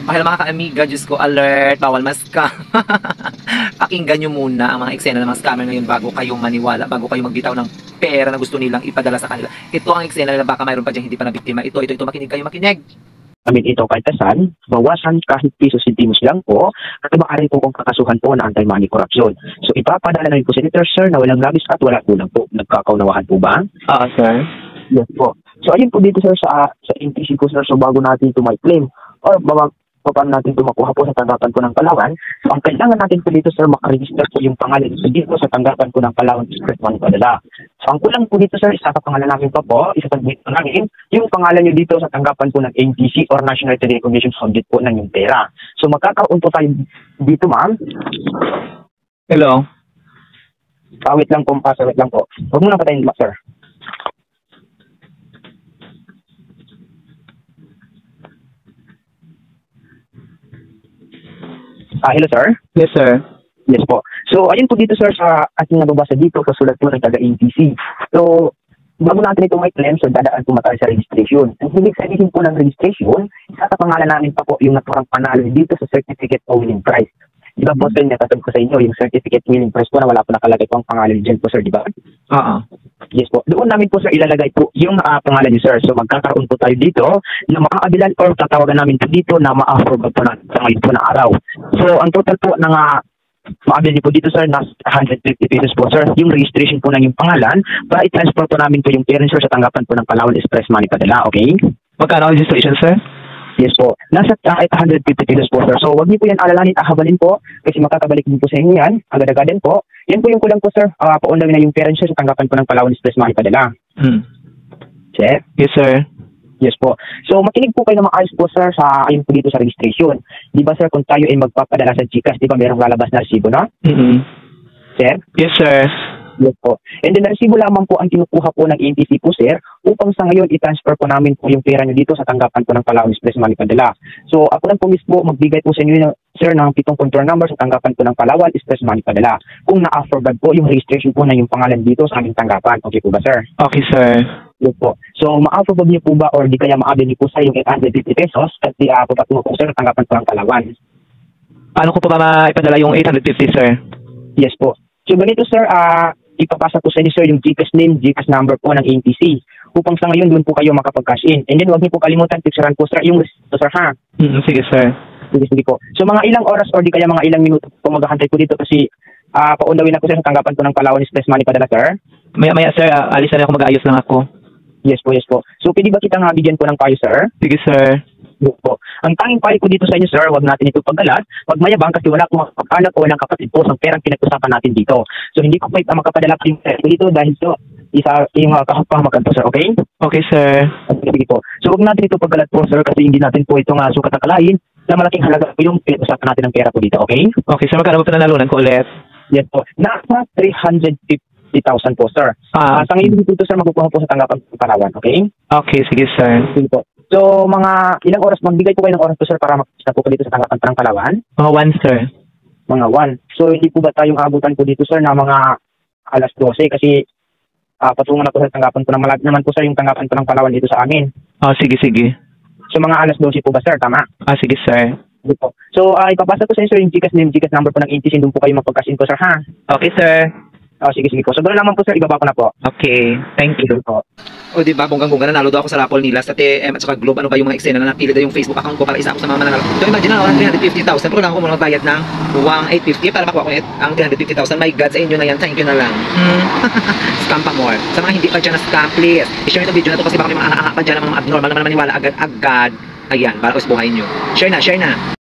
Okay lang mga ka-amiga, Diyos ko, alert, bawal ma-scam. Pakinggan nyo muna ang mga eksena ng mga scammer ngayon bago kayo maniwala, bago kayo magbitaw ng pera na gusto nilang ipadala sa kanila. Ito ang eksena nila, baka mayroon pa dyan hindi pa na biktima. Ito, makinig kayo, makinig. Namin ito kaltasan, bawasan kahit piso sentimos lang po at maaari po kung kakasuhan po na anti-money corruption. So ipapadala namin po Senator Sir na walang labis at wala kulang po. Nagkakaunawahan po ba? Sir. Yes po. So ayun po dito sir sa NTC ko sir, so bago natin ito may claim or paano natin ito makuha po sa tanggapan po ng Palawan. So ang kailangan natin po dito sir, makaregister po yung pangalan dito sa tanggapan po ng Palawan Express Money Padala. So ang kulang po dito sir, isa sa pangalan namin pa po, isasubmit po namin yung pangalan nyo dito sa tanggapan po ng NTC or National Telecommunications Audit po ng yung pera. So magkakaroon po tayo dito ma'am. Hello. Wait lang po, wait lang po. Huwag muna patayin sir. Hello sir? Yes, sir. Yes po. So, ayun po dito sir sa ating nababasa dito sa sulat po ng taga-NTC. So, bago natin ito may claim, so dadaan po tayo sa registration. Ang hilig sabihin po ng registration, isa sa pangalan namin pa po yung naturang panalo dito sa certificate of winning prize. Di ba po sir, natatag ko sa inyo yung certificate winning prize po na wala po nakalagay po ang pangalan dyan po sir, di ba? Yes po. Doon namin po sir ilalagay po yung pangalan niyo sir. So magkakaroon po tayo dito na makakabilan or tatawagan namin po dito na ma-approve po na sa ngayon po na araw. So ang total po ng maabil po dito sir na 150 pesos po sir. Yung registration po ng yung pangalan para i-transfer po namin po yung parents sir sa tanggapan po ng Palawan Express Money Padala. Okay? Magkano registration, sir? Yes po. Nasa 150 pesos po sir. So wag niyo po yan alalanin, ahabalin po kasi makakabalik din po sa inyo yan. Agad-agadan po. Yan po yung kulang po sir. Paunawin na yung parents sir sa tanggapan po ng Palawan Express Money Padala. Sir? Yes, sir. Yes po. So makinig po kayo na maayos po sir sa ayun po dito sa registration. Di ba sir kung tayo ay magpapadala sa GCash, di ba merong lalabas na resibo na? Sir? Yes, sir. Yes po. And then resibo lamang po ang kinukuha po ng NTC po sir upang sa ngayon i-transfer po namin po yung pera nyo dito sa tanggapan po ng Palawan Express Money Padala. So ako lang po mismo magbigay po sa inyo sir ng 7 control number sa tanggapan po ng Palawan Express Money Padala. Kung na-afforded po yung registration po na yung pangalan dito sa aming tanggapan. Okay po ba sir? Okay, sir. Yes po. So ma-afforded niyo po ba or di kaya maabil niyo po sa yung 850 pesos at papatungo po sir ng tanggapan po ng Palawan? Paano ko pa maipadala yung 850, sir? Yes po. So ganito sir, ipapasa po sa inyo sir yung GCash name, GCash number po ng NTC upang sa ngayon doon po kayo makapag-cash in. And then huwag niyo po kalimutan picturean po sir yung receipt sir ha. Sige, sir. Sige po. So mga ilang oras or di kaya mga ilang minuto po maghahantay po dito kasi paundawin na po sir sa tanggapan po ng Palawan Express Money Padala sir. Maya, sir, alis na ako, mag-aayos lang ako. Yes po, yes po. So pwede ba kitang bigyan po ng payo sir? Sige, sir. Yes po. Ang tanging payo ko dito sa inyo sir, wag natin ito paggalat, wag mayabang kasi wala pong kapalak o walang kapatid po sa perang pinag-usapan natin dito. So hindi ko pa makapadala po yung pera dito dahil ito isa yung kahapamakan po sir, okay? Okay, sir. Sige po. So wag natin ito paggalat po sir kasi hindi natin po ito sukat akalain na malaking halaga po yung pinag-usapan natin ng pera po dito, okay? Okay, sir. Magkano po pinanalunan ko ulit? Yes po. Nasa 350,000 po sir. Sa ngayon dito sir makukuha po sa tanggapan ng Palawan, okay? Okay, sige, sir. Sige po. So, mga ilang oras, magbigay po kayo ng oras po sir para makita po dito sa tanggapan ng Palawan? Mga 1, sir. Mga 1. So, hindi po ba tayong abutan po dito sir na mga alas 12 kasi patungo na po sa tanggapan po ng malapit naman po sir yung tanggapan po ng Palawan dito sa amin. Sige, sige. So, mga alas 12 po ba sir? Tama? Sige, sir. Sige po. So, ipapasa po sa inyo sir yung GCash name, GCash number po ng NTC, doon po kayo magpag-cash in po sir ha? Okay, sir. Sige, sige po. So, doon naman po sir, ibaba ko na po. Okay, thank you. Po. O diba, bonggang-bongga, nanalo daw ako sa raffle nila sa TM at saka Globe. Ano ba yung mga eksena na napili daw yung Facebook account ko para isa ako sa mga mananalo. So imagine na, 350,000. Pero lang ako muna magbayad ng 1,850 para makuha ko ang 350,000. My God, sa inyo na yan. Thank you na lang. Scam pa more. Sa mga hindi pa dyan na scam, please. I-share itong video na to kasi baka may mga pa dyan ng mga abnormal na maniwala agad-agad. Ayan, para usbuhay nyo. Share na, share na.